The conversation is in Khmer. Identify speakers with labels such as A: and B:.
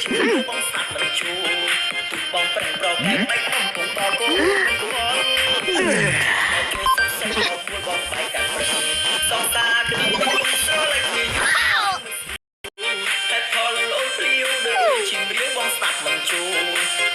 A: បងស្ដាប់មិនជួបងប្រឹងប្រកែកបែកកំពុងតកូនចូលសុខសិនមកពួលបងបែកកាត់ប្រឹងសងតាគ្នាស្រលាញ់គ្នាតែផលអូនភ្លៀវដូចជិមរៀងបងស្ដាប់មិនជួ